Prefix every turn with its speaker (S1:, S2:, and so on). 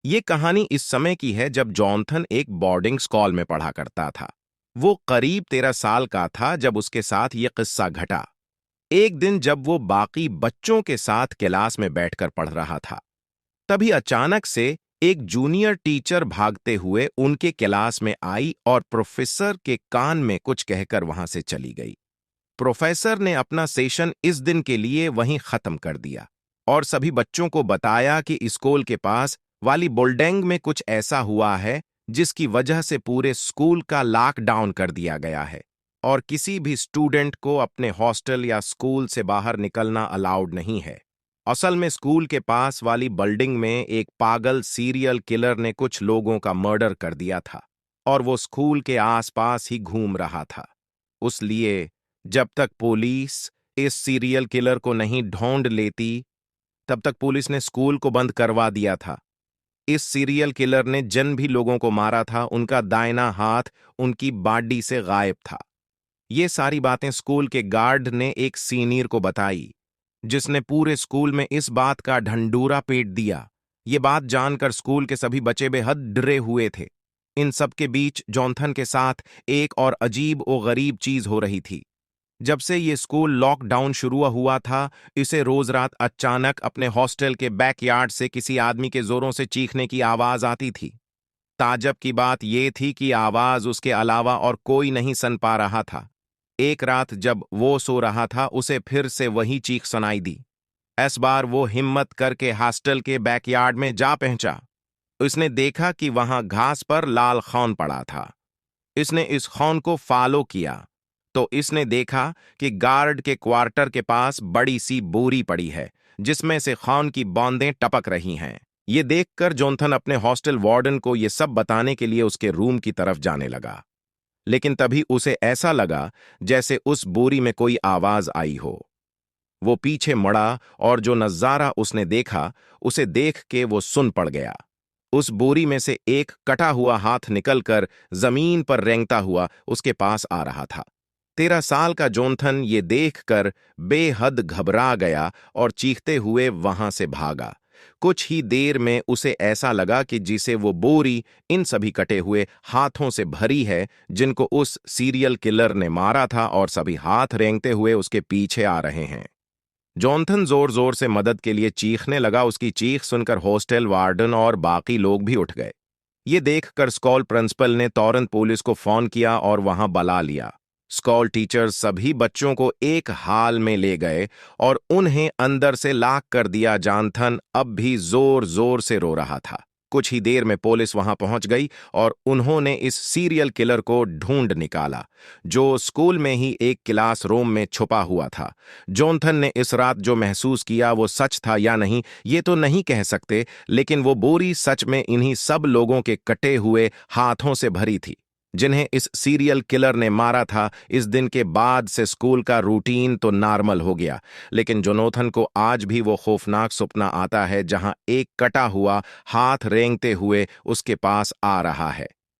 S1: ये कहानी इस समय की है जब जॉनथन एक बोर्डिंग स्कूल में पढ़ा करता था। वो करीब 13 साल का था जब उसके साथ ये किस्सा घटा। एक दिन जब वो बाकी बच्चों के साथ क्लास में बैठकर पढ़ रहा था, तभी अचानक से एक जूनियर टीचर भागते हुए उनके क्लास में आई और प्रोफेसर के कान में कुछ कहकर वहां से चली गई। प्रोफेसर ने अपना सेशन इस दिन के लिए वहीं खत्म कर दिया और सभी बच्चों को बताया कि स्कूल के पास वाली बुलडेंग में कुछ ऐसा हुआ है जिसकी वजह से पूरे स्कूल का लॉकडाउन कर दिया गया है और किसी भी स्टूडेंट को अपने हॉस्टल या स्कूल से बाहर निकलना अलाउड नहीं है। असल में स्कूल के पास वाली बिल्डिंग में एक पागल सीरियल किलर ने कुछ लोगों का मर्डर कर दिया था और वो स्कूल के आसपास ही घूम रहा था। उसलिए जब तक पुलिस इस सीरियल किलर को नहीं ढूंढ लेती, तब तक पुलिस ने स्कूल को बंद करवा दिया था। इस सीरियल किलर ने जिन भी लोगों को मारा था, उनका दाहिना हाथ उनकी बॉडी से गायब था। ये सारी बातें स्कूल के गार्ड ने एक सीनियर को बताई, जिसने पूरे स्कूल में इस बात का ढंढूरा पीट दिया। ये बात जानकर स्कूल के सभी बच्चे बेहद डरे हुए थे। इन सब के बीच जॉनथन के साथ एक और अजीब और गरीब चीज हो रही थी। जब से ये स्कूल लॉकडाउन शुरू हुआ था, इसे रोज रात अचानक अपने हॉस्टल के बैकयार्ड से किसी आदमी के जोरों से चीखने की आवाज आती थी। ताज्जुब की बात यह थी कि आवाज उसके अलावा और कोई नहीं सुन पा रहा था। एक रात जब वो सो रहा था, उसे फिर से वही चीख सुनाई दी। इस बार वो हिम्मत करके हॉस्टल के बैकयार्ड में जा पहुंचा। उसने देखा कि वहां घास पर लाल खून पड़ा था। इसने इस खून को फॉलो किया तो इसने देखा कि गार्ड के क्वार्टर के पास बड़ी सी बोरी पड़ी है, जिसमें से खून की बूंदें टपक रही हैं। ये देखकर जॉनथन अपने हॉस्टल वार्डन को ये सब बताने के लिए उसके रूम की तरफ जाने लगा। लेकिन तभी उसे ऐसा लगा जैसे उस बोरी में कोई आवाज आई हो। वो पीछे मुड़ा और जो नजारा उसने देखा, उसे देख के वो सुन पड़ गया। उस बोरी में से एक कटा हुआ हाथ निकलकर जमीन पर रेंगता हुआ उसके पास आ रहा था। 13 साल का जॉनथन ये देखकर बेहद घबरा गया और चीखते हुए वहां से भागा। कुछ ही देर में उसे ऐसा लगा कि जिसे वो बोरी इन सभी कटे हुए हाथों से भरी है, जिनको उस सीरियल किलर ने मारा था, और सभी हाथ रेंगते हुए उसके पीछे आ रहे हैं। जॉनथन जोर जोर से मदद के लिए चीखने लगा। उसकी चीख सुनकर हॉस्टल वार्डन और बाकी लोग भी उठ गए। ये देखकर स्कूल प्रिंसिपल ने तुरंत पुलिस को फोन किया और वहां बुला लिया। स्कूल टीचर सभी बच्चों को एक हाल में ले गए और उन्हें अंदर से लॉक कर दिया। जॉनथन अब भी जोर जोर से रो रहा था। कुछ ही देर में पुलिस वहां पहुंच गई और उन्होंने इस सीरियल किलर को ढूंढ निकाला, जो स्कूल में ही एक क्लासरूम में छुपा हुआ था। जॉनथन ने इस रात जो महसूस किया वो सच था या नहीं, ये तो नहीं कह सकते, लेकिन वो बोरी सच में इन्हीं सब लोगों के कटे हुए हाथों से भरी थी, जिन्हें इस सीरियल किलर ने मारा था। इस दिन के बाद से स्कूल का रूटीन तो नॉर्मल हो गया, लेकिन जोनाथन को आज भी वो खौफनाक सपना आता है जहां एक कटा हुआ हाथ रेंगते हुए उसके पास आ रहा है।